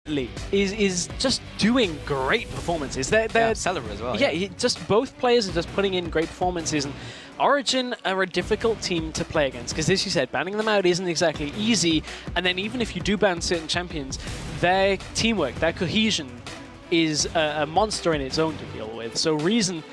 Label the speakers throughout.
Speaker 1: consistently is just doing great performances. They're
Speaker 2: Celebrate as well.
Speaker 1: Yeah, just both players are just putting in great performances. And Origen are a difficult team to play against because, as you said, banning them out isn't exactly easy. And then even if you do ban certain champions, their teamwork, their cohesion is a monster in its own to deal with. So Reason,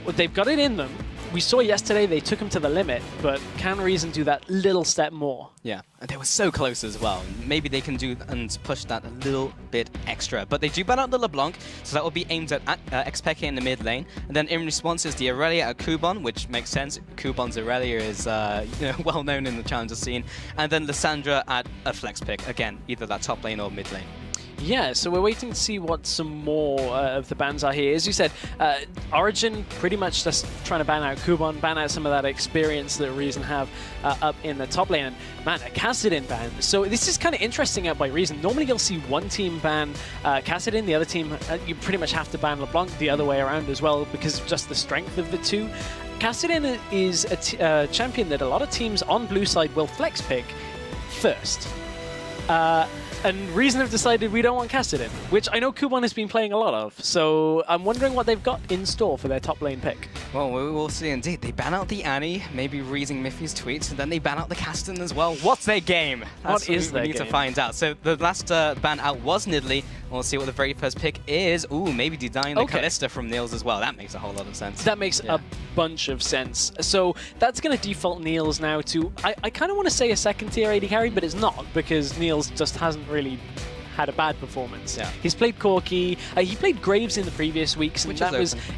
Speaker 1: well, they've got it in them. We saw yesterday they took him to the limit, but can Reason do that little step more?
Speaker 2: Yeah, and they were so close as well. Maybe they can do and push that a little bit extra. But they do ban out the LeBlanc, so that will be aimed at Xpeke in the mid lane. And then in response is the Aurelia at Kubon, which makes sense. Kubon's Aurelia is well known in the challenger scene. And then Lissandra at a flex pick. Again, either that top lane or mid lane.
Speaker 1: Yeah, so we're waiting to see what some more of the bans are here. As you said, Origen pretty much just trying to ban out Kubon, ban out some of that experience that Reason have up in the top lane. And man, a Kassadin ban. So this is kind of interesting out by Reason. Normally you'll see one team ban Kassadin, the other team, you pretty much have to ban LeBlanc the other way around as well because of just the strength of the two. Kassadin is a champion that a lot of teams on blue side will flex pick first. And Reason have decided we don't want Kassadin, which I know Kubon has been playing a lot of. So I'm wondering what they've got in store for their top lane pick.
Speaker 2: Well, we will see indeed. They ban out the Annie, maybe reading Miffy's tweets, and then they ban out the Kassadin as well. What's their game?
Speaker 1: What is their game?
Speaker 2: We need to find out. So the last ban out was Nidalee. We'll see what the very first pick is. Ooh, maybe denying the Kalista from Niels as well. That makes a whole lot of sense.
Speaker 1: That makes a bunch of sense. So that's going to default Niels now to, I kind of want to say a second tier AD carry, but it's not because Niels just hasn't really had a bad performance.
Speaker 2: Yeah.
Speaker 1: He's played Corki. He played Graves in the previous weeks, and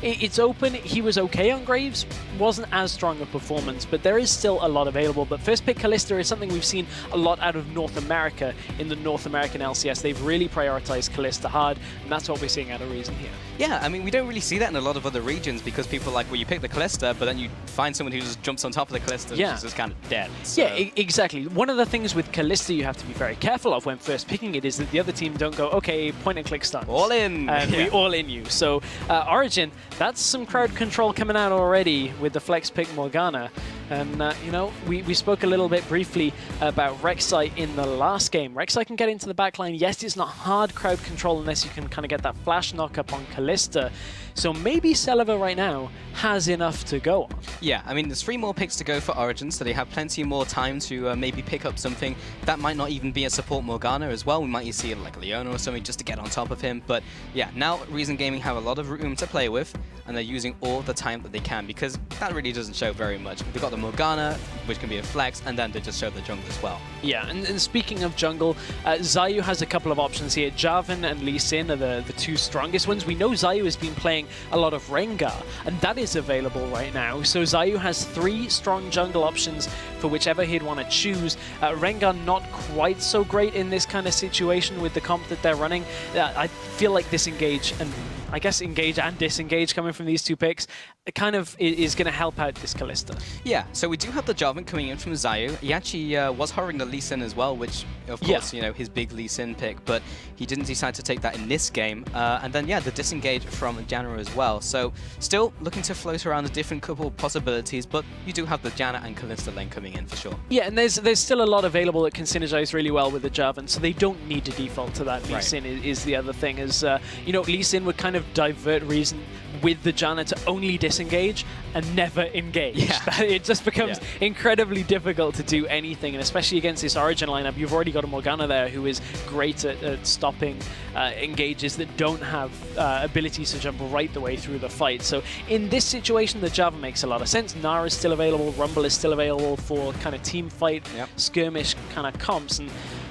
Speaker 1: it's open. He was okay on Graves. Wasn't as strong a performance, but there is still a lot available. But first pick Kalista is something we've seen a lot out of North America in the North American LCS. They've really prioritized Kalista hard, and that's what we're seeing out of Reason here.
Speaker 2: Yeah, I mean, we don't really see that in a lot of other regions because people are like, well, you pick the Kalista, but then you find someone who just jumps on top of the Kalista, which is just kind of dead. So.
Speaker 1: Yeah, exactly. One of the things with Kalista you have to be very careful of when first picking it is that the other team don't go, okay, point and click stuns.
Speaker 2: All in.
Speaker 1: And we all in you. So Origen, that's some crowd control coming out already with the flex pick Morgana. And, you know, we spoke a little bit briefly about Rek'Sai in the last game. Rek'Sai can get into the backline. Yes, it's not hard crowd control unless you can kind of get that flash knock up on Kalista. So maybe Celeva right now has enough to go on.
Speaker 2: Yeah, I mean, there's 3 more picks to go for Origen, so they have plenty more time to maybe pick up something. That might not even be a support Morgana as well. We might see like Leona or something just to get on top of him. But yeah, now Reason Gaming have a lot of room to play with, and they're using all the time that they can because that really doesn't show very much. They've got the Morgana, which can be a flex, and then they just show the jungle as well.
Speaker 1: Yeah, and speaking of jungle, Zayu has a couple of options here. Jarvan and Lee Sin are the 2 strongest ones. We know Zayu has been playing a lot of Rengar, and that is available right now. So Zayu has 3 strong jungle options for whichever he'd want to choose. Rengar not quite so great in this kind of situation with the comp that they're running. I feel like Disengage and I guess Engage and Disengage coming from these 2 picks, it kind of is going to help out this Kalista.
Speaker 2: Yeah, so we do have the Jarvan coming in from Zayu. He actually was hovering the Lee Sin as well, which, of course, you know, his big Lee Sin pick, but he didn't decide to take that in this game. And then, yeah, the Disengage from Janna as well. So still looking to float around a different couple possibilities, but you do have the Janna and Kalista lane coming in for sure.
Speaker 1: Yeah, and there's still a lot available that can synergize really well with the Jarvan, so they don't need to default to that. Lee Sin is the other thing, is, you know, Lee Sin would kind of divert Reason with the Janna to only disengage and never engage. Yeah. It just becomes incredibly difficult to do anything, and especially against this Origen lineup, you've already got a Morgana there who is great at stopping engages that don't have abilities to jump right the way through the fight. So in this situation, the Jarvan makes a lot of sense. Nara is still available, Rumble is still available for kind of team fight, skirmish kind of comps, and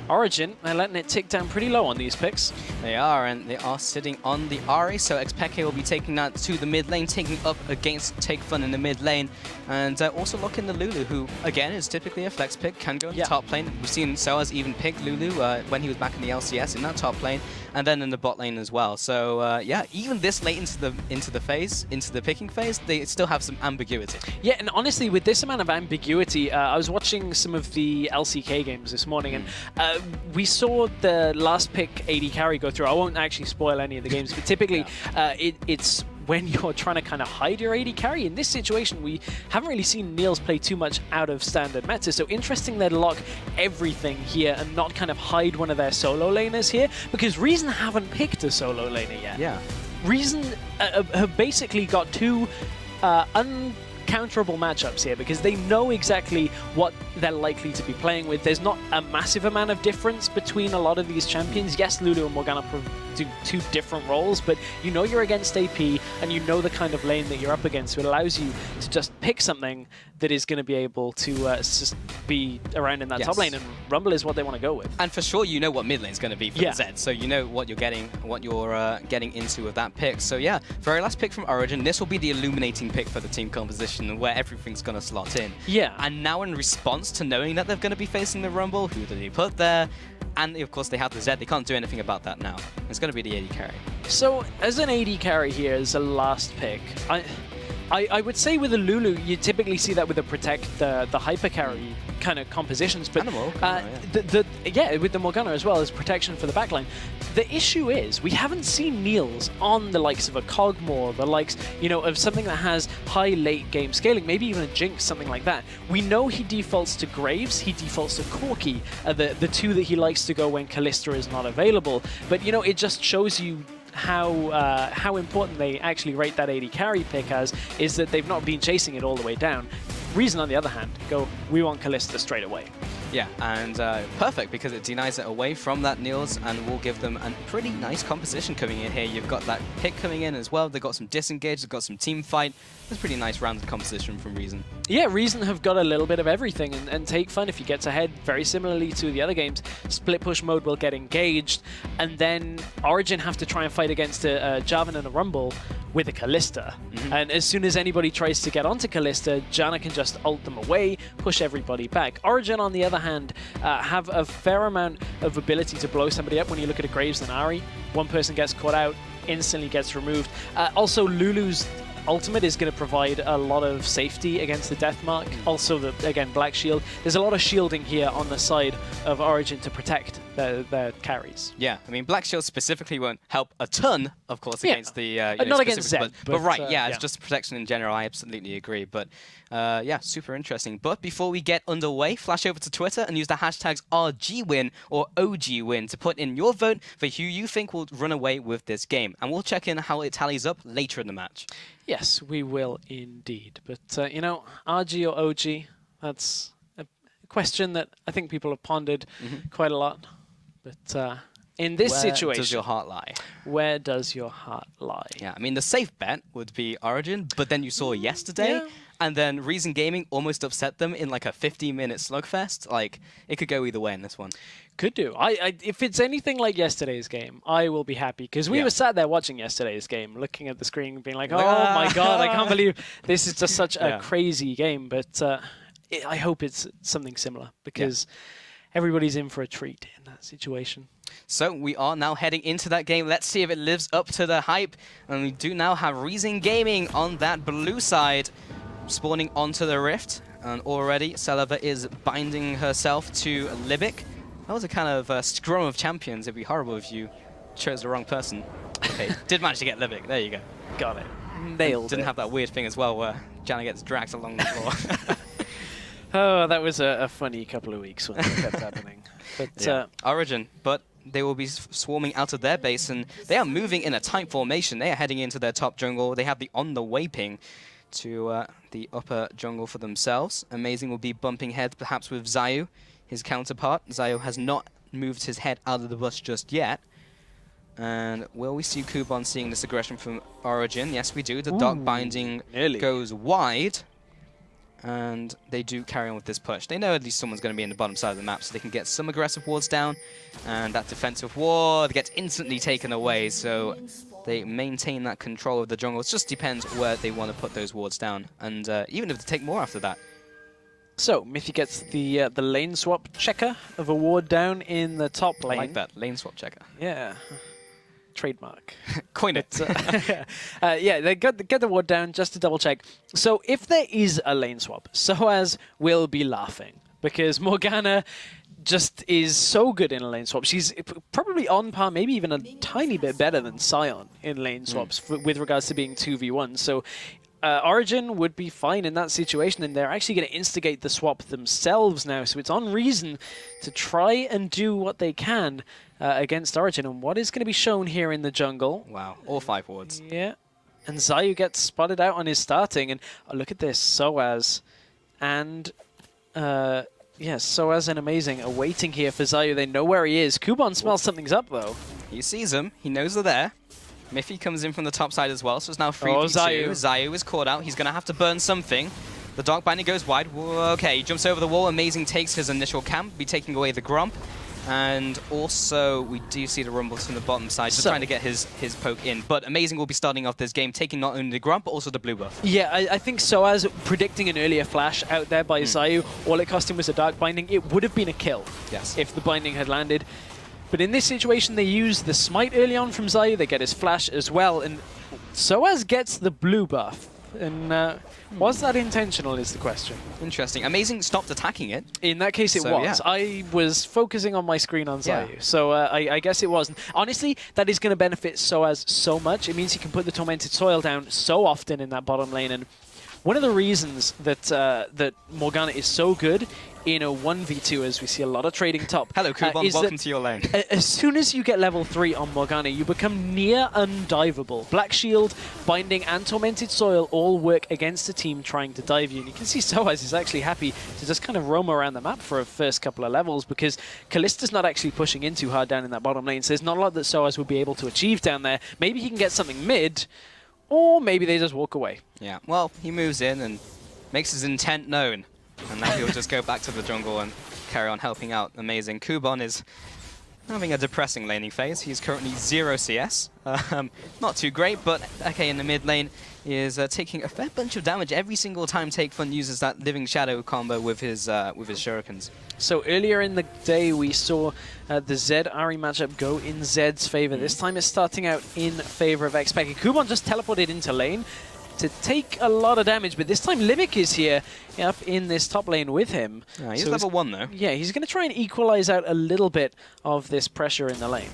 Speaker 1: Origen, they're letting it tick down pretty low on these picks.
Speaker 2: They are, and they are sitting on the Ahri, so Xpeke will be taking that to the mid lane, taking up against Take Fun in the mid lane, and also locking the Lulu, who, again, is typically a flex pick, can go in the top lane. We've seen Soaz even pick Lulu when he was back in the LCS in that top lane, and then in the bot lane as well. So, yeah, even this late into the picking phase, they still have some ambiguity.
Speaker 1: Yeah, and honestly, with this amount of ambiguity, I was watching some of the LCK games this morning, and we saw the last pick AD carry go through. I won't actually spoil any of the games, but typically it's when you're trying to kind of hide your AD carry. In this situation, we haven't really seen Niels play too much out of standard meta, so interesting they'd lock everything here and not kind of hide one of their solo laners here, because Reason haven't picked a solo laner yet.
Speaker 2: Yeah.
Speaker 1: Reason have basically got two uncounterable matchups here, because they know exactly what they're likely to be playing with. There's not a massive amount of difference between a lot of these champions. Yes, Lulu and Morgana do two different roles, but you know you're against AP, and you know the kind of lane that you're up against, so it allows you to just pick something that is going to be able to just be around in that top lane, and Rumble is what they want to go with.
Speaker 2: And for sure, you know what mid lane is going to be for the Zed, so you know what you're getting into with that pick. So yeah, very last pick from Origen. This will be the illuminating pick for the team composition, where everything's going to slot in.
Speaker 1: Yeah.
Speaker 2: And now in response to knowing that they're going to be facing the Rumble, who did he put there? And of course they have the Zed. They can't do anything about that now. It's going to be the AD carry.
Speaker 1: So as an AD carry here, as a last pick, I would say with a Lulu, you typically see that with the Protect, the hyper carry kind of compositions, but with the Morgana as well as protection for the backline. The issue is we haven't seen Niels on the likes of a Cogmore, the likes, you know, of something that has high late game scaling, maybe even a Jinx, something like that. We know he defaults to Graves, he defaults to Corki, the two that he likes to go when Kalista is not available. But you know, it just shows you how important they actually rate that AD carry pick as, is that they've not been chasing it all the way down. Reason, on the other hand, we want Kalista straight away.
Speaker 2: Yeah, and perfect, because it denies it away from that Niels and will give them a pretty nice composition coming in here. You've got that pick coming in as well. They've got some disengage, they've got some team fight. It's a pretty nice rounded composition from Reason. Yeah,
Speaker 1: Reason have got a little bit of everything, and Take Fun, if he gets ahead, very similarly to the other games, split push mode will get engaged, and then Origen have to try and fight against a Jarvan and a Rumble with a Kalista. And as soon as anybody tries to get onto Kalista, Janna can just ult them away, push everybody back. Origen, on the other hand, have a fair amount of ability to blow somebody up. When you look at a Graves and Ahri, one person gets caught out, instantly gets removed. Also, Lulu's ultimate is going to provide a lot of safety against the Death Mark. Also, again, Black Shield. There's a lot of shielding here on the side of Origen to protect their carries.
Speaker 2: Yeah, I mean, Black Shield specifically won't help a ton, of course, against the...
Speaker 1: not against Zed,
Speaker 2: but right, it's just protection in general. I absolutely agree. But yeah, super interesting. But before we get underway, flash over to Twitter and use the hashtags RGWin or OGWin to put in your vote for who you think will run away with this game. And we'll check in how it tallies up later in the match.
Speaker 1: Yes, we will indeed. But, you know, RG or OG, that's a question that I think people have pondered quite a lot. But in this situation...
Speaker 2: Where does your heart lie?
Speaker 1: Where does your heart lie?
Speaker 2: Yeah, I mean, the safe bet would be Origen, but then you saw yesterday, and then Reason Gaming almost upset them in like a 15-minute slugfest. Like, it could go either way in this one.
Speaker 1: Could do. If it's anything like yesterday's game, I will be happy, because we were sat there watching yesterday's game, looking at the screen, being like, oh my god, I can't believe this is just such a crazy game. But I hope it's something similar, because everybody's in for a treat in that situation.
Speaker 2: So we are now heading into that game. Let's see if it lives up to the hype. And we do now have Reason Gaming on that blue side, spawning onto the Rift. And already, Seleva is binding herself to Libic. That was a kind of scrum of champions. It'd be horrible if you chose the wrong person. Okay, did manage to get Libic. There you go.
Speaker 1: Got it. Nailed it.
Speaker 2: Didn't have that weird thing as well where Janna gets dragged along the floor.
Speaker 1: Oh, that was a funny couple of weeks when that kept happening. But
Speaker 2: Origen, but they will be swarming out of their base, and they are moving in a tight formation. They are heading into their top jungle. They have the on-the-way ping to the upper jungle for themselves. Amazing will be bumping heads, perhaps with Zayu, his counterpart. Zayu has not moved his head out of the bus just yet. And will we see Kuban seeing this aggression from Origen? Yes, we do. The Dark Binding goes wide. And they do carry on with this push. They know at least someone's going to be in the bottom side of the map, so they can get some aggressive wards down. And that defensive ward gets instantly taken away, so they maintain that control of the jungle. It just depends where they want to put those wards down, and even if they take more after that.
Speaker 1: So, Mithy gets the lane swap checker of a ward down in the top lane.
Speaker 2: I like that, lane swap checker.
Speaker 1: Yeah. Trademark.
Speaker 2: Coin it.
Speaker 1: Yeah, they get the ward down just to double check. So if there is a lane swap, Soaz will be laughing, because Morgana just is so good in lane swaps. She's probably on par, maybe even a tiny bit better than Sion in lane swaps with regards to being 2v1. So Origen would be fine in that situation, and they're actually going to instigate the swap themselves now. So it's on Reason to try and do what they can against Origen. And what is going to be shown here in the jungle?
Speaker 2: Wow, all 5 wards.
Speaker 1: Yeah. And Zayu gets spotted out on his starting. And look at this, Soaz and... yes, Soaz and Amazing are waiting here for Zayu. They know where he is. Kuban smells something's up, though.
Speaker 2: He sees him. He knows they're there. Miffy comes in from the top side as well, so it's now 3v2.
Speaker 1: Zayu.
Speaker 2: Zayu is caught out. He's going to have to burn something. The Dark Binding goes wide. Whoa, okay, he jumps over the wall. Amazing takes his initial camp, be taking away the Grump. And also, we do see the Rumbles from the bottom side, just trying to get his poke in. But Amazing will be starting off this game, taking not only the Grump, but also the blue buff.
Speaker 1: Yeah, I think Soaz predicting an earlier flash out there by Zayu, all it cost him was a Dark Binding. It would have been a kill if the Binding had landed. But in this situation, they use the Smite early on from Zayu. They get his flash as well. And Soaz gets the blue buff. And was that intentional is the question.
Speaker 2: Interesting. Amazing stopped attacking it.
Speaker 1: In that case, it was. Yeah. I was focusing on my screen on Zayu. So I guess it wasn't. Honestly, that is going to benefit Soaz so much. It means he can put the Tormented Soil down so often in that bottom lane. And one of the reasons that that Morgana is so good in a 1v2, as we see a lot of trading top.
Speaker 2: Hello, Kuban, welcome to your lane.
Speaker 1: As soon as you get level 3 on Morgana, you become near undivable. Black Shield, Binding, and Tormented Soil all work against a team trying to dive you. And you can see Soaz is actually happy to just kind of roam around the map for a first couple of levels, because Kallista's not actually pushing in too hard down in that bottom lane, so there's not a lot that Soaz would be able to achieve down there. Maybe he can get something mid, or maybe they just walk away.
Speaker 2: Yeah, well, he moves in and makes his intent known. And now he'll just go back to the jungle and carry on helping out. Amazing. Kuban is having a depressing laning phase. He's currently 0 CS. Not too great, but okay, in the mid lane is taking a fair bunch of damage every single time Take Fun uses that Living Shadow combo with his shurikens.
Speaker 1: So earlier in the day, we saw the Zed-Ari matchup go in Zed's favor. This time it's starting out in favor of Xpeke. Kuban just teleported into lane to take a lot of damage, but this time Limik is here up in this top lane with him.
Speaker 2: He's so level 1 though.
Speaker 1: Yeah, he's going to try and equalize out a little bit of this pressure in the lane.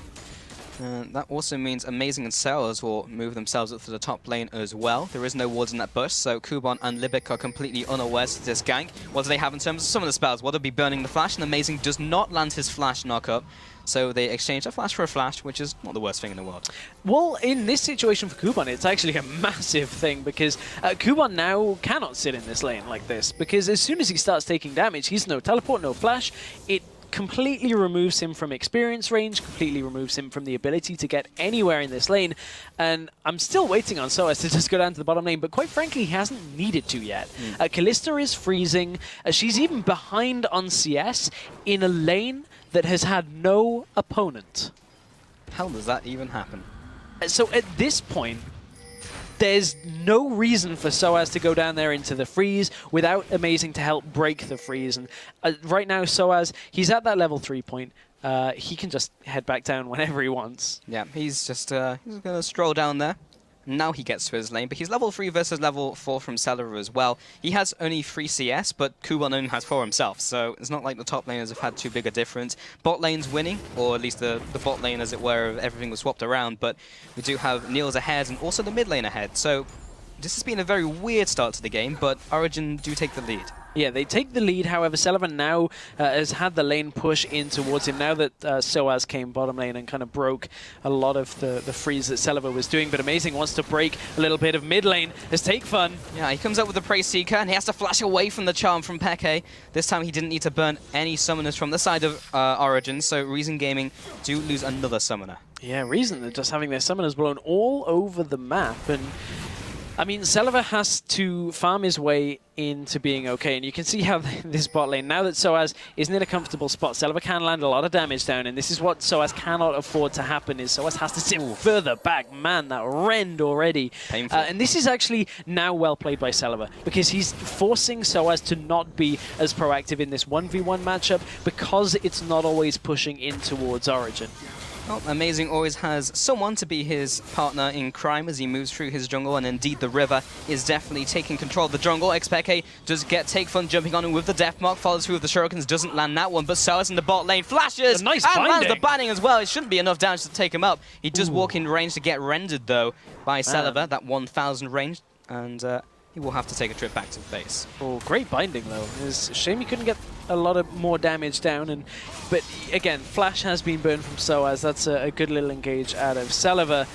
Speaker 2: That also means Amazing and Sellers will move themselves up to the top lane as well. There is no wards in that bush, so Kuban and Libik are completely unawares to this gank. What do they have in terms of some of the spells? Well, they'll be burning the flash, and Amazing does not land his flash knock-up. So they exchange a flash for a flash, which is not the worst thing in the world. Well,
Speaker 1: in this situation for Kuban, it's actually a massive thing, because Kuban now cannot sit in this lane like this, because as soon as he starts taking damage, he's no teleport, no flash. It completely removes him from experience range, completely removes him from the ability to get anywhere in this lane. And I'm still waiting on Soaz to just go down to the bottom lane, but quite frankly, he hasn't needed to yet. Kallista is freezing. She's even behind on CS in a lane that has had no opponent.
Speaker 2: How does that even happen?
Speaker 1: So at this point, there's no reason for Soaz to go down there into the freeze without Amazing to help break the freeze. And right now, Soaz, he's at that level 3 point. He can just head back down whenever he wants.
Speaker 2: Yeah, he's just he's going to stroll down there. Now he gets to his lane, but he's level 3 versus level 4 from Celery as well. He has only 3 CS, but Kuban only has 4 himself, so it's not like the top laners have had too big a difference. Bot lane's winning, or at least the bot lane, as it were, everything was swapped around, but we do have Niels ahead and also the mid lane ahead. So this has been a very weird start to the game, but Origen do take the lead.
Speaker 1: Yeah, they take the lead. However, Sullivan now has had the lane push in towards him now that Soaz came bottom lane and kind of broke a lot of the freeze that Sullivan was doing. But Amazing wants to break a little bit of mid lane as Take Fun.
Speaker 2: Yeah, he comes up with the Praise Seeker and he has to flash away from the charm from Peke. This time he didn't need to burn any summoners from the side of Origen, so Reason Gaming do lose another summoner.
Speaker 1: Yeah, Reason are just having their summoners blown all over the map. And I mean, Selva has to farm his way into being okay, and you can see how this bot lane, now that Soaz isn't in a comfortable spot, Selva can land a lot of damage down, and this is what Soaz cannot afford to happen, is Soaz has to sit further back. Man, that rend already.
Speaker 2: Painful.
Speaker 1: And this is actually now well played by Selva, because he's forcing Soaz to not be as proactive in this 1v1 matchup, because it's not always pushing in towards Origen.
Speaker 2: Well, Amazing always has someone to be his partner in crime as he moves through his jungle, and indeed the river is definitely taking control of the jungle. Xpeke does get Take Fun jumping on him with the Death Mark, follows through with the Shurikens, doesn't land that one, but Soas in the bot lane flashes
Speaker 1: a nice
Speaker 2: and lands the
Speaker 1: binding.
Speaker 2: banning as well. It shouldn't be enough damage to take him up. He does walk in range to get rendered though by Celeber, that 1000 range, and he will have to take a trip back to the base.
Speaker 1: Oh, great binding though. It's a shame he couldn't get a lot of more damage down, but again, Flash has been burned from Soaz. That's a good little engage out of Celeber.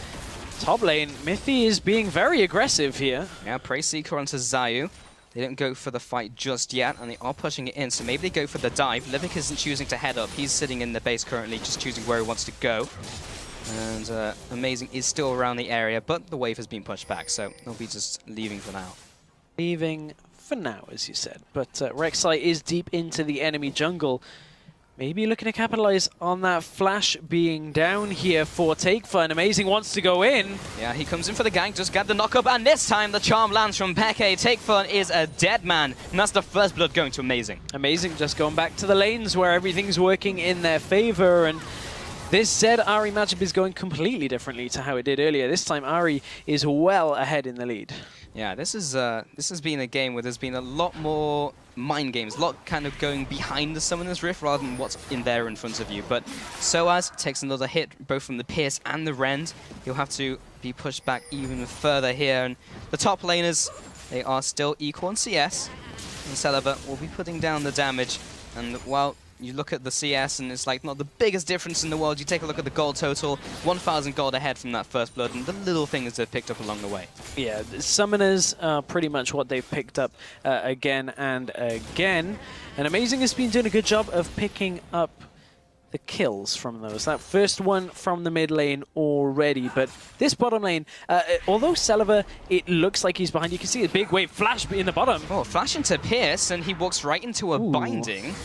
Speaker 1: Top lane, Mithy is being very aggressive here.
Speaker 2: Yeah, Prey Seeker onto Zayu. They don't go for the fight just yet, and they are pushing it in, so maybe they go for the dive. Livik isn't choosing to head up. He's sitting in the base currently, just choosing where he wants to go. And Amazing is still around the area, but the wave has been pushed back, so they'll be just leaving for now.
Speaker 1: Leaving for now, as you said. But Rek'Sai is deep into the enemy jungle. Maybe looking to capitalize on that Flash being down here for Take Fun. Amazing wants to go in.
Speaker 2: Yeah, he comes in for the gank, just got the knock-up, and this time the charm lands from Peke. Take Fun is a dead man, and that's the first blood going to Amazing.
Speaker 1: Amazing just going back to the lanes where everything's working in their favor, and this Zed-Ahri matchup is going completely differently to how it did earlier. This time Ahri is well ahead in the lead.
Speaker 2: Yeah, this has been a game where there's been a lot more mind games, a lot kind of going behind the Summoner's Rift rather than what's in there in front of you. But Soaz takes another hit both from the Pierce and the Rend. He'll have to be pushed back even further here. And the top laners, they are still equal in CS. And Celeber will be putting down the damage. And while you look at the CS and it's like not the biggest difference in the world, you take a look at the gold total, 1,000 gold ahead from that first blood, and the little things they've picked up along the way.
Speaker 1: Yeah, the Summoners are pretty much what they've picked up again and again. And Amazing has been doing a good job of picking up the kills from those. That first one from the mid lane already, but this bottom lane, although Celeber, it looks like he's behind, you can see a big wave flash in the bottom.
Speaker 2: Oh, flash into Pierce, and he walks right into a binding.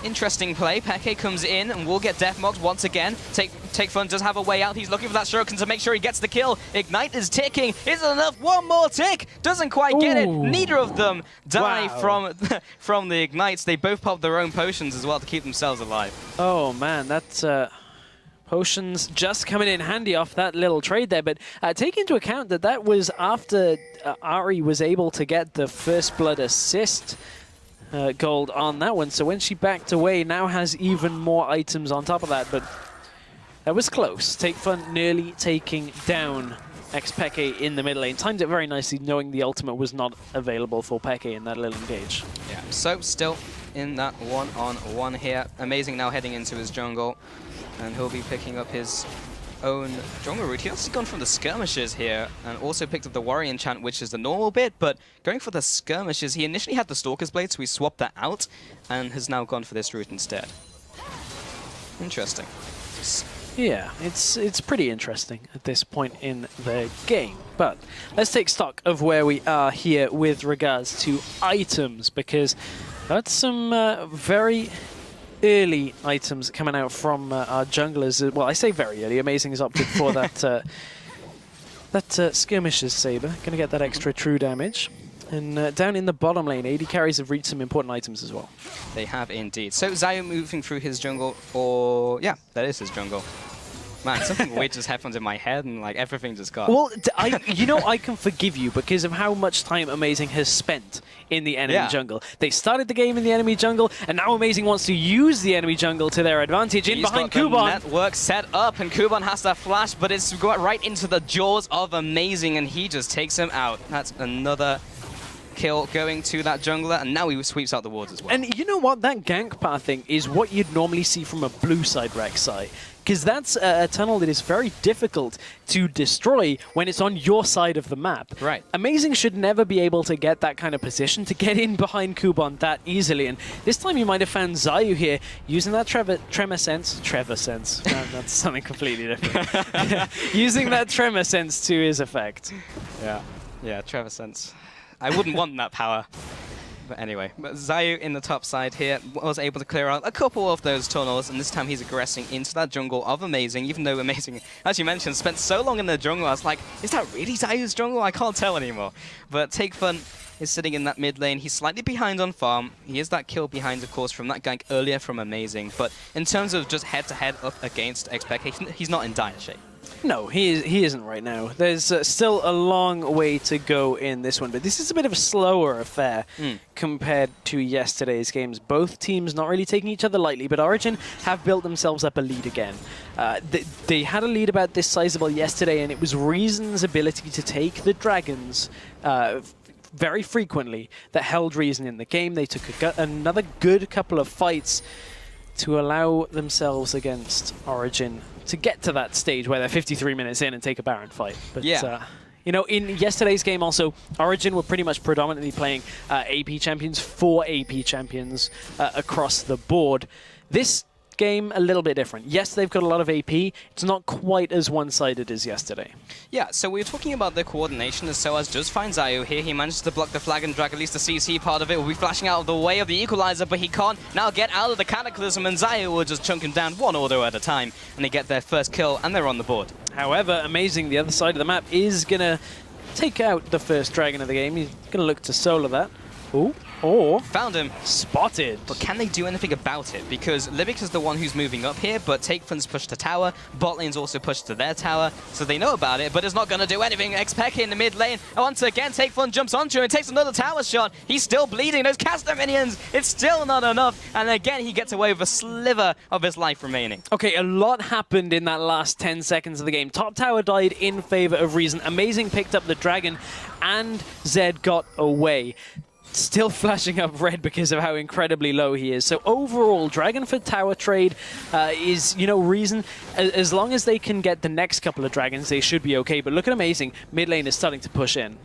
Speaker 2: Interesting play. Peke comes in and will get death marked once again. Take Fun does have a way out. He's looking for that Shuriken to make sure he gets the kill. Ignite is ticking. Is it enough? One more tick. Doesn't quite get it. Neither of them die from the Ignites. They both pop their own potions as well to keep themselves alive.
Speaker 1: Oh man, that's potions just coming in handy off that little trade there. But take into account that that was after Ahri was able to get the first blood assist. Gold on that one, so when she backed away, now has even more items on top of that, but that was close. Take Fun nearly taking down Xpeke in the mid lane. Timed it very nicely, knowing the ultimate was not available for Peke in that little engage.
Speaker 2: Yeah, so still in that one-on-one here. Amazing now heading into his jungle, and he'll be picking up his own jungle route. He also gone from the skirmishes here and also picked up the warrior enchant, which is the normal bit, but going for the skirmishes, he initially had the Stalker's Blade, so he swapped that out and has now gone for this route instead. Interesting.
Speaker 1: Yeah, it's pretty interesting at this point in the game. But let's take stock of where we are here with regards to items, because that's some very early items coming out from our junglers. Well, I say very early. Amazing has opted for that Skirmisher's Saber. Going to get that extra true damage. And down in the bottom lane, AD carries have reached some important items as well.
Speaker 2: They have indeed. So Zayu moving through his jungle, or yeah, that is his jungle. Man, something weird just happened in my head and like everything just got...
Speaker 1: Well, you know, I can forgive you because of how much time Amazing has spent in the enemy jungle. They started the game in the enemy jungle, and now Amazing wants to use the enemy jungle to their advantage in behind Kuban.
Speaker 2: The network set up, and Kuban has to flash, but it's got right into the jaws of Amazing, and he just takes him out. That's another kill going to that jungler, and now he sweeps out the wards as well.
Speaker 1: And you know what? That gank pathing is what you'd normally see from a blue side Rek'Sai, because that's a tunnel that is very difficult to destroy when it's on your side of the map.
Speaker 2: Right.
Speaker 1: Amazing should never be able to get that kind of position to get in behind Kuban that easily, and this time you might have found Zayu here using that Tremor Sense. That's something completely different. Using that Tremor Sense to his effect.
Speaker 2: Yeah, Tremor Sense. I wouldn't want that power. But anyway, Zayu in the top side here was able to clear out a couple of those tunnels, and this time he's aggressing into that jungle of Amazing, even though Amazing, as you mentioned, spent so long in the jungle. I was like, is that really Zayu's jungle? I can't tell anymore. But Take Fun is sitting in that mid lane. He's slightly behind on farm. He is that kill behind, of course, from that gank earlier from Amazing. But in terms of just head-to-head up against XPK, he's not in dire shape.
Speaker 1: No, he isn't right now. There's still a long way to go in this one, but this is a bit of a slower affair compared to yesterday's games. Both teams not really taking each other lightly, but Origen have built themselves up a lead again. They had a lead about this sizable yesterday, and it was Reason's ability to take the dragons very frequently that held Reason in the game. They took another good couple of fights to allow themselves against Origen to get to that stage where they're 53 minutes in and take a Baron fight. But you know, in yesterday's game also, Origen were pretty much predominantly playing AP champions, 4 AP champions across the board. This game a little bit different. Yes, they've got a lot of AP. It's not quite as one-sided as yesterday. Yeah,
Speaker 2: so we were talking about the coordination as Soaz just finds Zayu here. He manages to block the flag and drag at least the CC part of it. Will be flashing out of the way of the equalizer, but he can't now get out of the Cataclysm, and Zayu will just chunk him down one auto at a time, and they get their first kill, and they're on the board.
Speaker 1: However, Amazing, the other side of the map, is going to take out the first dragon of the game. He's going to look to solo that. Ooh. Or
Speaker 2: found him.
Speaker 1: Spotted.
Speaker 2: But can they do anything about it? Because Libic is the one who's moving up here, but Takefun's pushed to tower. Bot lane's also pushed to their tower, so they know about it, but it's not going to do anything. XPK in the mid lane. Once again, Takefun jumps onto him and takes another tower shot. He's still bleeding. Those caster minions, it's still not enough. And again, he gets away with a sliver of his life remaining.
Speaker 1: Okay, a lot happened in that last 10 seconds of the game. Top tower died in favor of Reason. Amazing picked up the dragon, and Zed got away. Still flashing up red because of how incredibly low he is. So overall, Dragon for tower trade is, you know, Reason. As long as they can get the next couple of dragons, they should be okay. But look at Amazing. Mid lane is starting to push in.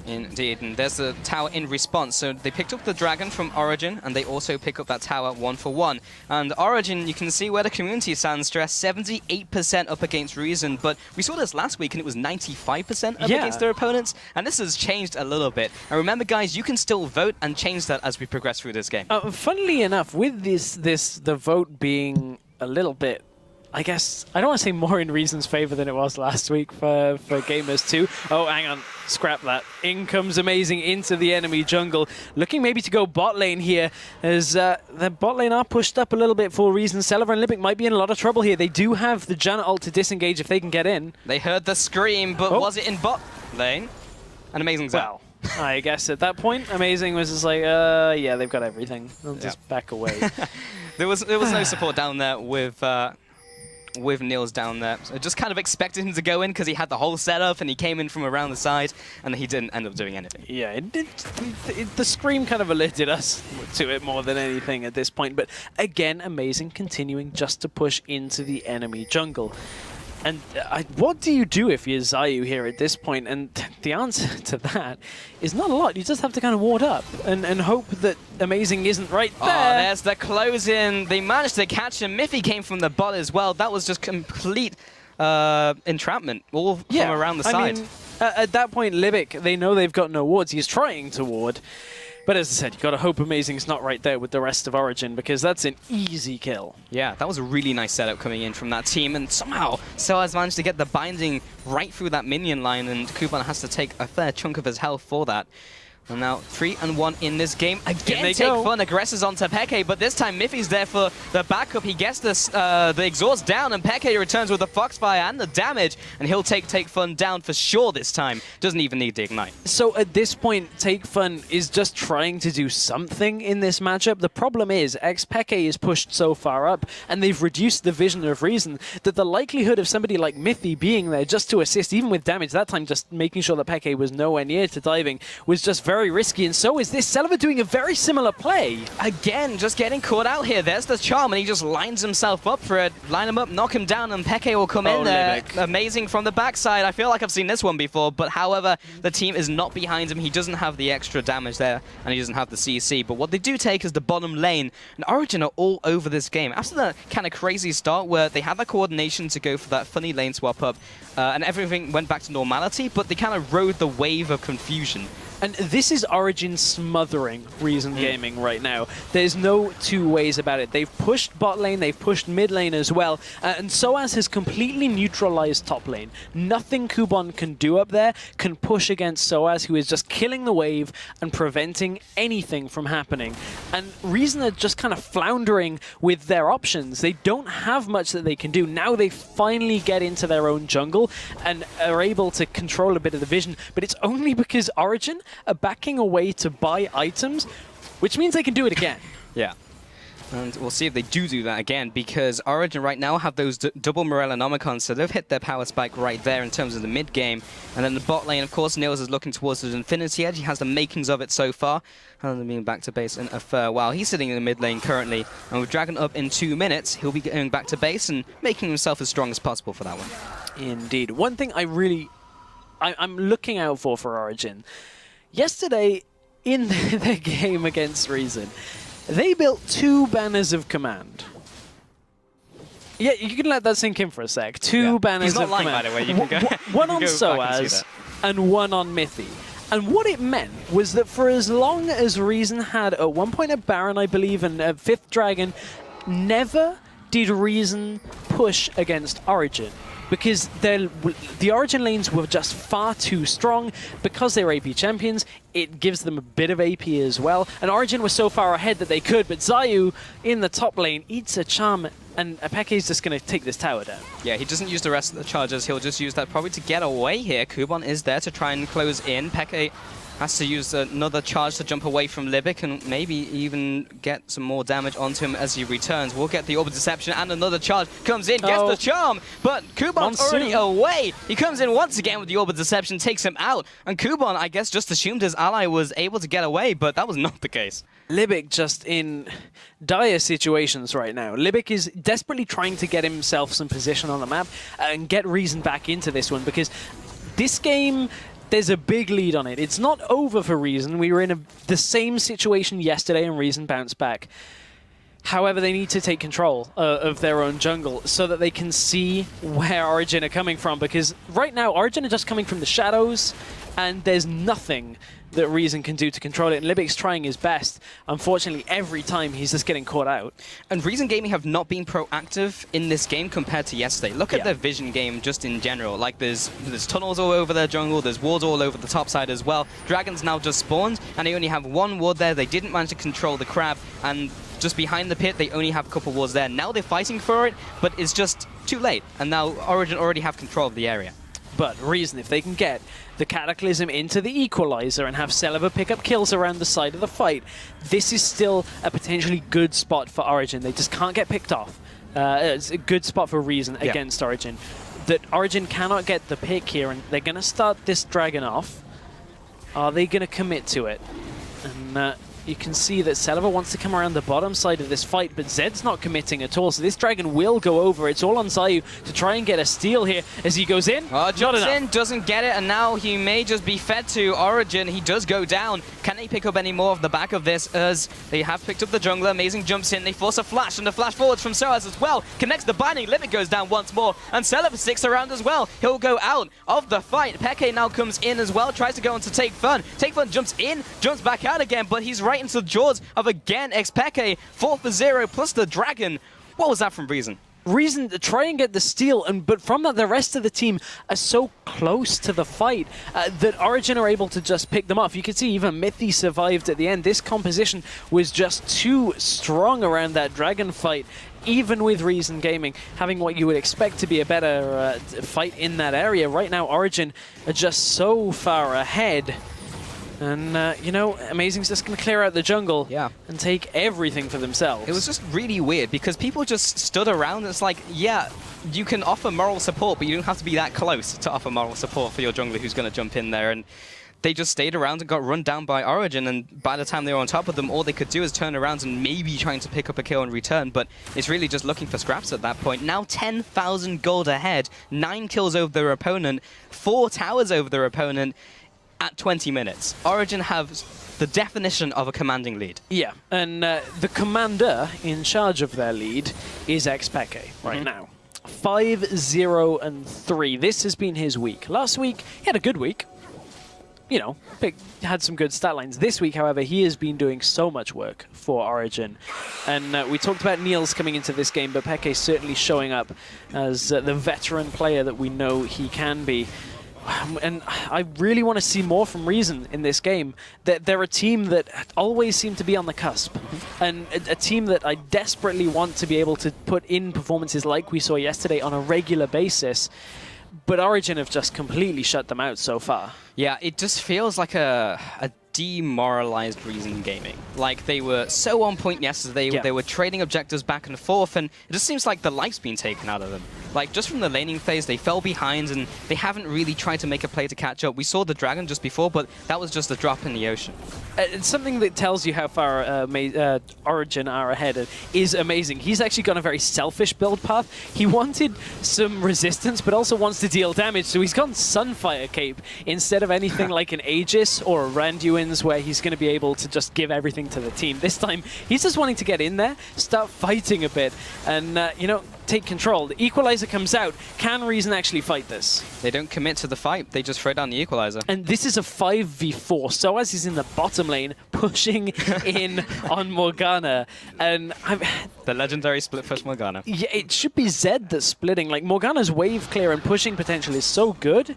Speaker 2: Indeed, and there's the tower in response. So they picked up the dragon from Origen, and they also pick up that tower 1-for-1. And Origen, you can see where the community stands, stress 78% up against Reason, but we saw this last week and it was 95% up against their opponents, and this has changed a little bit. And remember, guys, you can still vote and change that as we progress through this game.
Speaker 1: Funnily enough, with the vote being a little bit, I guess, I don't want to say more in Reason's favor than it was last week for Gamers 2. Oh, hang on. Scrap that. In comes Amazing into the enemy jungle. Looking maybe to go bot lane here, as the bot lane are pushed up a little bit for Reason. Celever and Libic might be in a lot of trouble here. They do have the Janna ult to disengage if they can get in.
Speaker 2: They heard the scream, but was it in bot lane? And Amazing's out.
Speaker 1: I guess at that point, Amazing was just like, yeah, they've got everything. They'll just back away.
Speaker 2: There was no support down there with Niels down there. So I just kind of expected him to go in because he had the whole setup and he came in from around the side, and he didn't end up doing anything.
Speaker 1: Yeah, the scream kind of alerted us to it more than anything at this point. But again, Amazing continuing just to push into the enemy jungle. And what do you do if you're Zayu here at this point? And the answer to that is not a lot. You just have to kind of ward up and hope that Amazing isn't right there.
Speaker 2: Oh, there's the close-in. They managed to catch him. Miffy came from the bot as well. That was just complete entrapment, all from around the side.
Speaker 1: I mean, at that point, Libic, they know they've got no wards. He's trying to ward. But as I said, you've got to hope Amazing's not right there with the rest of Origen, because that's an easy kill.
Speaker 2: Yeah, that was a really nice setup coming in from that team, and somehow Soaz managed to get the binding right through that minion line, and Kuban has to take a fair chunk of his health for that. And now 3-1 in this game. Again, Takefun aggresses onto Peke, but this time Miffy's there for the backup. He gets this, the exhaust down, and Peke returns with the Foxfire and the damage, and he'll take Takefun down for sure this time. Doesn't even need the Ignite.
Speaker 1: So at this point, Takefun is just trying to do something in this matchup. The problem is, XPeke is pushed so far up, and they've reduced the vision of Reason, that the likelihood of somebody like Miffy being there just to assist, even with damage, that time just making sure that Peke was nowhere near to diving, was just very risky, and so is this. Celever doing a very similar play.
Speaker 2: Again, just getting caught out here. There's the charm, and he just lines himself up for it. Line him up, knock him down, and Peke will come in there. Amazing from the backside. I feel like I've seen this one before, but however, the team is not behind him. He doesn't have the extra damage there, and he doesn't have the CC, but what they do take is the bottom lane, and Origen are all over this game. After that kind of crazy start where they had the coordination to go for that funny lane swap up, and everything went back to normality, but they kind of rode the wave of confusion
Speaker 1: And this is Origen smothering Reason Gaming right now. There's no two ways about it. They've pushed bot lane, they've pushed mid lane as well, and Soaz has completely neutralized top lane. Nothing Kubon can do up there can push against Soaz, who is just killing the wave and preventing anything from happening. And Reason are just kind of floundering with their options. They don't have much that they can do. Now they finally get into their own jungle and are able to control a bit of the vision, but it's only because Origen are backing away to buy items, which means they can do it again.
Speaker 2: Yeah. And we'll see if they do that again, because Origen right now have those double Morellonomicons, so they've hit their power spike right there in terms of the mid game. And then the bot lane, of course, Nils is looking towards the Infinity Edge. He has the makings of it so far. And being back to base in a farewell. He's sitting in the mid lane currently, and with Dragon up in 2 minutes, he'll be going back to base and making himself as strong as possible for that one.
Speaker 1: Indeed. One thing I'm looking out for Origen. Yesterday, in their game against Reason, they built 2 banners of command. Yeah, you can let that sink in for a sec. 2 banners of command. He's not lying, by the way. You can go, one on Soaz and one on Mithy. And what it meant was that for as long as Reason had at one point a Baron, I believe, and a 5th Dragon, never did Reason push against Origen. Because the Origen lanes were just far too strong. Because they're AP champions, it gives them a bit of AP as well. And Origen was so far ahead that they could, but Zayu in the top lane eats a charm, and Apeke is just going to take this tower down. Yeah,
Speaker 2: he doesn't use the rest of the charges. He'll just use that probably to get away here. Kubon is there to try and close in. Apeke has to use another charge to jump away from Libic and maybe even get some more damage onto him as he returns. We'll get the Orb of Deception and another charge comes in, gets the charm, but Kubon's already away. He comes in once again with the Orb of Deception, takes him out, and Kubon, I guess, just assumed his ally was able to get away, but that was not the case.
Speaker 1: Libic just in dire situations right now. Libic is desperately trying to get himself some position on the map and get Reason back into this one, because this game, there's a big lead on it. It's not over for Reason. We were in the same situation yesterday and Reason bounced back. However, they need to take control of their own jungle so that they can see where Origen are coming from, because right now Origen are just coming from the shadows and there's nothing that Reason can do to control it, and Libic's trying his best. Unfortunately, every time he's just getting caught out.
Speaker 2: And Reason Gaming have not been proactive in this game compared to yesterday. Look at their vision game just in general. Like there's tunnels all over their jungle, there's wards all over the top side as well. Dragons now just spawned, and they only have 1 ward there. They didn't manage to control the crab, and just behind the pit, they only have a couple wards there. Now they're fighting for it, but it's just too late. And now Origen already have control of the area.
Speaker 1: But Reason, if they can get the Cataclysm into the Equalizer and have Celeber pick up kills around the side of the fight, this is still a potentially good spot for Origen. They just can't get picked off. It's a good spot for Reason against Origen. That Origen cannot get the pick here, and they're going to start this dragon off. Are they going to commit to it? And you can see that Celeber wants to come around the bottom side of this fight, but Zed's not committing at all, so this dragon will go over. It's all on Zayu to try and get a steal here as he goes in.
Speaker 2: Jumps in, doesn't get it, and now he may just be fed to Origen. He does go down. Can they pick up any more off the back of this, as they have picked up the jungler? Amazing jumps in, they force a flash, and the flash forwards from Soaz as well. Connects the binding, Limit goes down once more, and Celeber sticks around as well. He'll go out of the fight. Peke now comes in as well, tries to go on to Take Fun. Take Fun jumps in, jumps back out again, but he's right into the jaws of again Xpeke, 4 for 0 plus the dragon. What was that from Reason?
Speaker 1: Reason to try and get the steal, but from that the rest of the team are so close to the fight that Origen are able to just pick them off. You can see even Mithy survived at the end. This composition was just too strong around that dragon fight, even with Reason Gaming having what you would expect to be a better fight in that area. Right now Origen are just so far ahead. And, you know, Amazing's just going to clear out the jungle and take everything for themselves.
Speaker 2: It was just really weird because people just stood around. It's like, yeah, you can offer moral support, but you don't have to be that close to offer moral support for your jungler who's going to jump in there. And they just stayed around and got run down by Origen, and by the time they were on top of them, all they could do is turn around and maybe trying to pick up a kill in return, but it's really just looking for scraps at that point. Now 10,000 gold ahead, 9 kills over their opponent, 4 towers over their opponent, at 20 minutes. Origen have the definition of a commanding lead.
Speaker 1: Yeah, and the commander in charge of their lead is Xpeke right now. 5-0-3. This has been his week. Last week, he had a good week. you know, had some good stat lines. This week, however, he has been doing so much work for Origen. And we talked about Niels coming into this game, but Peke certainly showing up as the veteran player that we know he can be. And I really want to see more from Reason in this game. They're a team that always seem to be on the cusp, and a team that I desperately want to be able to put in performances like we saw yesterday on a regular basis. But Origen have just completely shut them out so far.
Speaker 2: Yeah, it just feels like a demoralized Reason Gaming. Like, they were so on point yesterday, they were trading objectives back and forth, and it just seems like the life's been taken out of them. Like, just from the laning phase, they fell behind, and they haven't really tried to make a play to catch up. We saw the Dragon just before, but that was just a drop in the ocean.
Speaker 1: It's something that tells you how far Origen are ahead is amazing. He's actually got a very selfish build path. He wanted some resistance, but also wants to deal damage, so he's gone Sunfire Cape instead of anything like an Aegis or a Randuin's, where he's going to be able to just give everything to the team. This time, he's just wanting to get in there, start fighting a bit, and, you know, take control. The Equalizer comes out. Can Reason actually fight this?
Speaker 2: They don't commit to the fight. They just throw down the Equalizer.
Speaker 1: And this is a 5v4. Soaz is in the bottom lane, pushing in on Morgana. And
Speaker 2: the legendary split push Morgana.
Speaker 1: Yeah, it should be Zed that's splitting. Like, Morgana's wave clear and pushing potential is so good.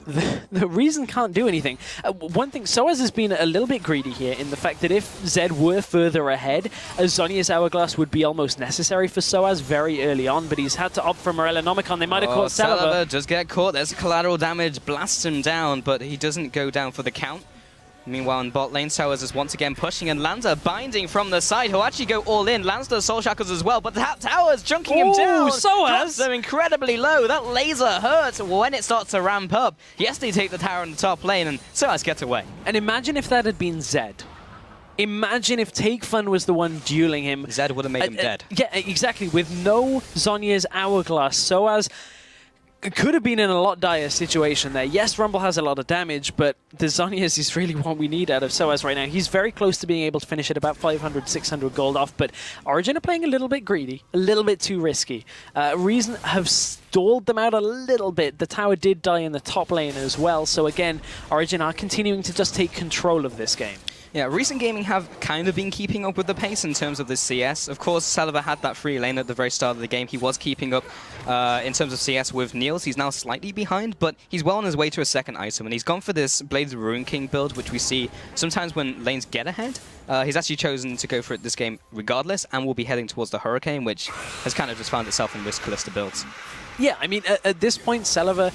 Speaker 1: The Reason can't do anything. One thing, Soaz has been a little bit greedy here in the fact that if Zed were further ahead, a Zhonya's Hourglass would be almost necessary for Soaz very early on, but he's had to opt for Morellonomicon. They might have caught Celeber.
Speaker 2: Just get caught. There's collateral damage, blasts him down, but he doesn't go down for the count. Meanwhile, in bot lane, Soaz is once again pushing, and Lanza binding from the side. He'll actually go all in. Lanza does Soul Shackles as well, but that tower's chunking him down.
Speaker 1: Soaz!
Speaker 2: They're incredibly low. That laser hurts when it starts to ramp up. Yes, they take the tower in the top lane, and Soaz gets away.
Speaker 1: And imagine if that had been Zed. Imagine if Take Fun was the one dueling him.
Speaker 2: Zed would have made him dead.
Speaker 1: Yeah, exactly. With no Zhonya's Hourglass, Soaz could have been in a lot dire situation there. Yes, Rumble has a lot of damage, but the Zhonya's is really what we need out of Soaz right now. He's very close to being able to finish at about 500, 600 gold off, but Origen are playing a little bit greedy, a little bit too risky. Reason have stalled them out a little bit. The tower did die in the top lane as well, so again, Origen are continuing to just take control of this game.
Speaker 2: Yeah, Recent Gaming have kind of been keeping up with the pace in terms of the CS. Of course, Celeber had that free lane at the very start of the game. He was keeping up in terms of CS with Niels. He's now slightly behind, but he's well on his way to a second item, and he's gone for this Blades of Ruin King build, which we see sometimes when lanes get ahead. He's actually chosen to go for it this game regardless, and will be heading towards the Hurricane, which has kind of just found itself in risk Callista builds.
Speaker 1: Yeah, I mean, at this point, Celeber,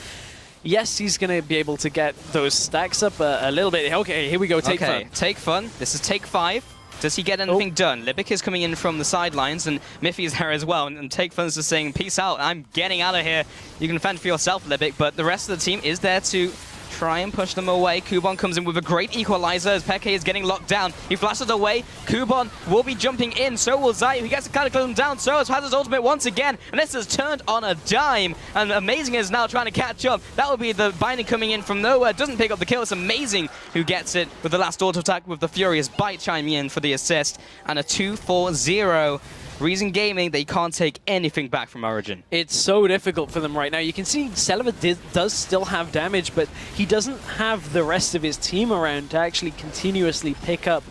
Speaker 1: yes, he's going to be able to get those stacks up a little bit. Okay, here we go, Take Fun.
Speaker 2: Take Fun. This is Take 5. Does he get anything done? Libic is coming in from the sidelines, and Miffy is there as well. And Take Fun's just saying, peace out, I'm getting out of here. You can fend for yourself, Libic, but the rest of the team is there to try and push them away. Kubon comes in with a great equalizer as Peke is getting locked down. He flashes away. Kubon will be jumping in. So will Zai. He gets to Cataclysm down. So has his ultimate once again. And this has turned on a dime. And Amazing is now trying to catch up. That would be the binding coming in from nowhere. Doesn't pick up the kill. It's Amazing who gets it with the last auto attack with the Furious Bite chiming in for the assist. And a 2-4-0. Reason Gaming, they can't take anything back from Origen.
Speaker 1: It's so difficult for them right now. You can see Celeber does still have damage, but he doesn't have the rest of his team around to actually continuously pick up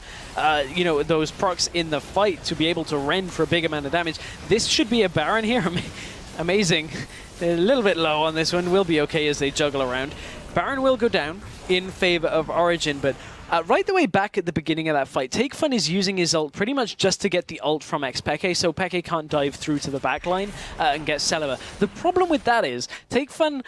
Speaker 1: you know, those procs in the fight to be able to rend for a big amount of damage. This should be a Baron here. Amazing. They're a little bit low on this one. Will be okay as they juggle around. Baron will go down in favor of Origen, but right the way back at the beginning of that fight, Take Fun is using his ult pretty much just to get the ult from Peke, so Peke can't dive through to the backline and get Celeber. The problem with that is, Take Fun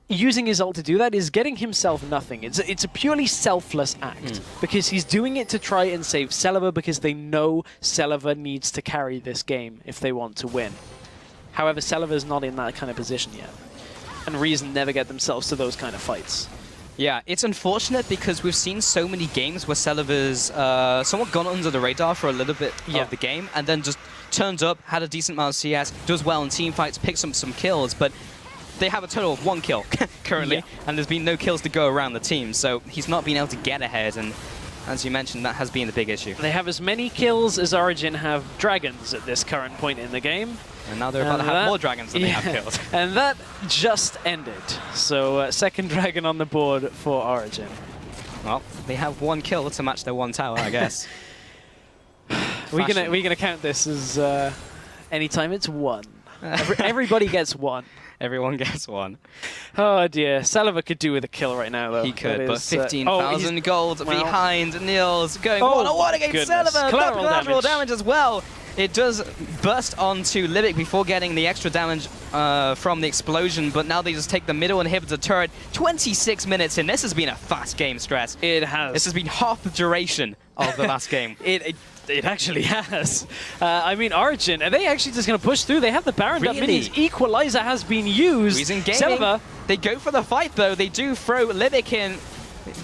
Speaker 1: using his ult to do that is getting himself nothing. It's a purely selfless act, because he's doing it to try and save Celeber, because they know Celeber needs to carry this game if they want to win. However, Celeber's not in that kind of position yet, and Reason never get themselves to those kind of fights.
Speaker 2: Yeah, it's unfortunate because we've seen so many games where Celeber's somewhat gone under the radar for a little bit of the game, and then just turns up, had a decent amount of CS, does well in team fights, picks up some kills, but they have a total of 1 kill currently, and there's been no kills to go around the team, so he's not been able to get ahead, and as you mentioned, that has been the big issue.
Speaker 1: They have as many kills as Origen have dragons at this current point in the game.
Speaker 2: And now they're about to have more dragons than they have killed.
Speaker 1: And that just ended. So second dragon on the board for Origen.
Speaker 2: Well, they have 1 kill to match their 1 tower, I guess.
Speaker 1: We're gonna count this as anytime it's 1. Everybody gets 1.
Speaker 2: Everyone gets 1.
Speaker 1: Oh dear, Saliva could do with a kill right now though.
Speaker 2: He could, but 15,000 gold behind Niels, going 1-1 against Saliva. Collateral damage as well. It does burst onto Libic before getting the extra damage from the explosion, but now they just take the middle inhibitor turret. 26 minutes in. This has been a fast game, Stress.
Speaker 1: It has.
Speaker 2: This has been half the duration of the last game.
Speaker 1: It actually has. I mean, Origen, are they actually just going to push through? They have the Baron up minis. Equalizer has been used.
Speaker 2: Origen Gaming. They go for the fight, though. They do throw Libic in.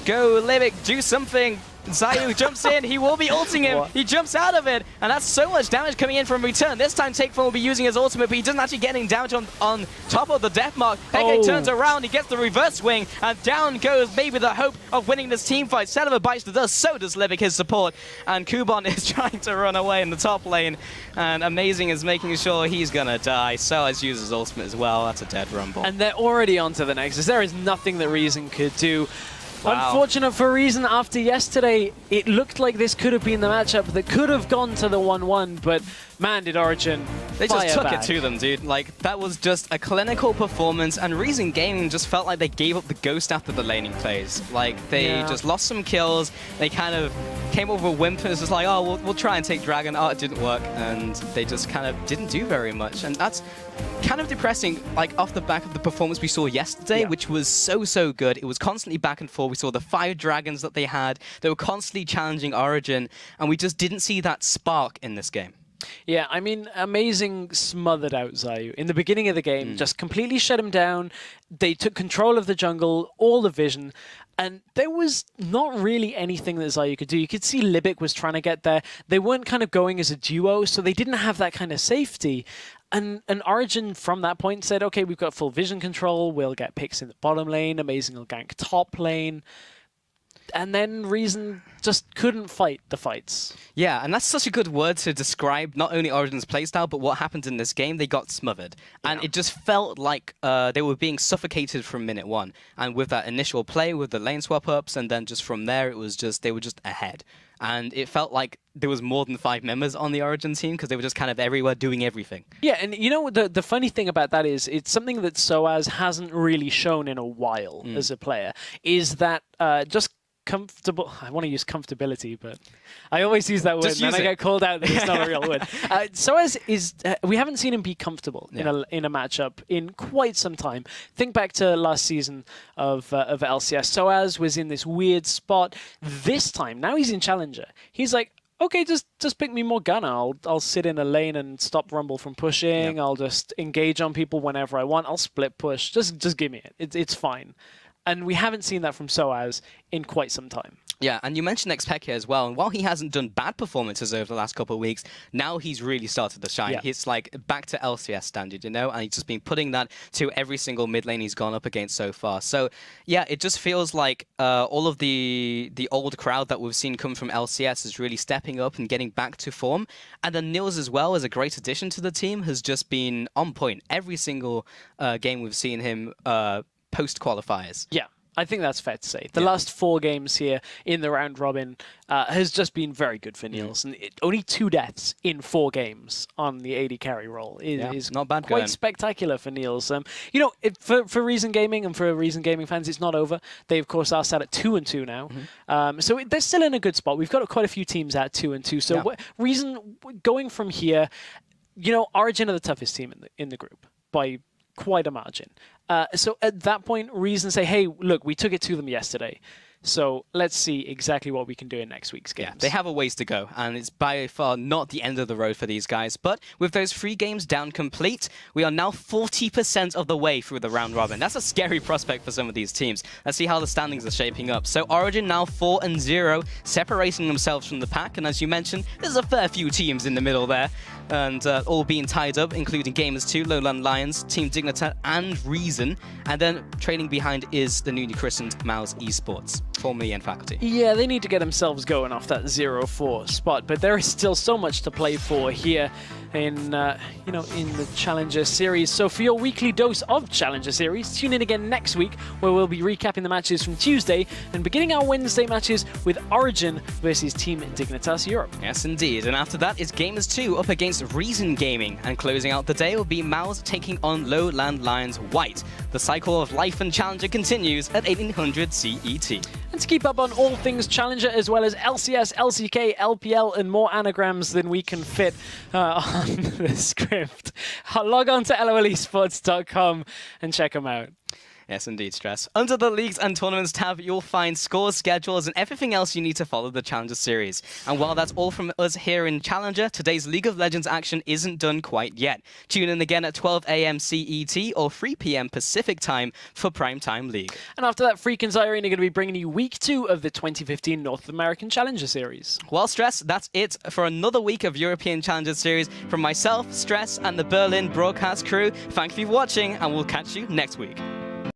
Speaker 2: Go, Libic, do something. Zayu jumps in, he will be ulting him, he jumps out of it, and that's so much damage coming in from return. This time Takefun will be using his ultimate, but he doesn't actually get any damage on top of the death mark. Peke turns around, he gets the reverse swing, and down goes maybe the hope of winning this team fight. Saliva bites the dust, so does Libic, his support, and Kuban is trying to run away in the top lane, and Amazing is making sure he's gonna die. Soaz uses his ultimate as well, that's a dead rumble.
Speaker 1: And they're already onto the Nexus. There is nothing that Reason could do.
Speaker 2: Wow.
Speaker 1: Unfortunate for Reason, after yesterday, it looked like this could have been the matchup that could have gone to the 1-1, but man, did Origen
Speaker 2: They just took it to them, dude. Like, that was just a clinical performance, and Reason Gaming just felt like they gave up the ghost after the laning phase. Like, they just lost some kills, they kind of came over whimpers, just like, oh, we'll try and take Dragon. Oh, it didn't work, and they just kind of didn't do very much, and that's kind of depressing, like, off the back of the performance we saw yesterday, which was so good. It was constantly back and forth. We saw the 5 dragons that they had. They were constantly challenging Origen, and we just didn't see that spark in this game.
Speaker 1: Yeah, I mean, Amazing smothered out Zayu in the beginning of the game, just completely shut him down. They took control of the jungle, all the vision, and there was not really anything that Zayu could do. You could see Libic was trying to get there. They weren't kind of going as a duo, so they didn't have that kind of safety. And Origen, from that point, said, okay, we've got full vision control, we'll get picks in the bottom lane, Amazing will gank top lane. And then Reason just couldn't fight the fights.
Speaker 2: Yeah, and that's such a good word to describe not only Origen's playstyle, but what happened in this game. They got smothered. And it just felt like they were being suffocated from minute 1. And with that initial play, with the lane swap-ups, and then just from there, it was just they were just ahead. And it felt like there was more than 5 members on the Origen team because they were just kind of everywhere doing everything. Yeah,
Speaker 1: and you know, the funny thing about that is it's something that Soaz hasn't really shown in a while as a player, is that just comfortable. I want to use comfortability, but I always use that word and I get called out that it's not a real word. Soaz is, we haven't seen him be comfortable in a matchup in quite some time. Think back to last season of LCS. Soaz was in this weird spot. This time, now he's in Challenger. He's like, okay, just pick me more gunner. I'll sit in a lane and stop Rumble from pushing. I'll just engage on people whenever I want. I'll split push. Just give me it. It's fine. And we haven't seen that from Soaz in quite some time.
Speaker 2: Yeah, and you mentioned Xpeke as well, and while he hasn't done bad performances over the last couple of weeks, now he's really started to shine. He's like back to LCS standard, you know, and he's just been putting that to every single mid lane he's gone up against so far. So yeah, it just feels like all of the old crowd that we've seen come from LCS is really stepping up and getting back to form. And then Niels as well, as a great addition to the team, has just been on point. Every single game we've seen him post-qualifiers.
Speaker 1: Yeah, I think that's fair to say. The last 4 games here in the round robin has just been very good for Niels. And only 2 deaths in 4 games on the AD carry role is
Speaker 2: not bad
Speaker 1: quite spectacular for Niels. You know, for Reason Gaming and for Reason Gaming fans, it's not over. They, of course, are sat at 2-2 now. So they're still in a good spot. We've got quite a few teams at 2-2. So Reason, going from here, you know, Origen are the toughest team in the group by quite a margin. So at that point, Reason say, hey, look, we took it to them yesterday. So let's see exactly what we can do in next week's games.
Speaker 2: Yeah, they have a ways to go, and it's by far not the end of the road for these guys. But with those 3 games down complete, we are now 40% of the way through the round robin. That's a scary prospect for some of these teams. Let's see how the standings are shaping up. So Origen now 4-0, separating themselves from the pack. And as you mentioned, there's a fair few teams in the middle there, and all being tied up, including Gamers 2, Lowland Lions, Team Dignitat, and Reason. And then trailing behind is the newly christened Mouse Esports. formerly in faculty.
Speaker 1: Yeah, they need to get themselves going off that 0-4 spot, but there is still so much to play for here in in the Challenger Series. So for your weekly dose of Challenger Series, tune in again next week where we'll be recapping the matches from Tuesday and beginning our Wednesday matches with Origen versus Team Dignitas Europe.
Speaker 2: Yes, indeed. And after that is Gamers 2 up against Reason Gaming, and closing out the day will be Mouse taking on Lowland Lions White. The cycle of life and Challenger continues at 1800 CET.
Speaker 1: And to keep up on all things Challenger, as well as LCS, LCK, LPL, and more anagrams than we can fit on the script, log on to lolesports.com and check them out.
Speaker 2: Yes, indeed, Stress. Under the Leagues and Tournaments tab, you'll find scores, schedules, and everything else you need to follow the Challenger Series. And while that's all from us here in Challenger, today's League of Legends action isn't done quite yet. Tune in again at 12 AM CET or 3 PM Pacific time for Primetime League. And
Speaker 1: after that, Freak and Zyrene are going to be bringing you week 2 of the 2015 North American Challenger Series.
Speaker 2: Well, Stress, that's it for another week of European Challenger Series. From myself, Stress, and the Berlin broadcast crew, thank you for watching, and we'll catch you next week.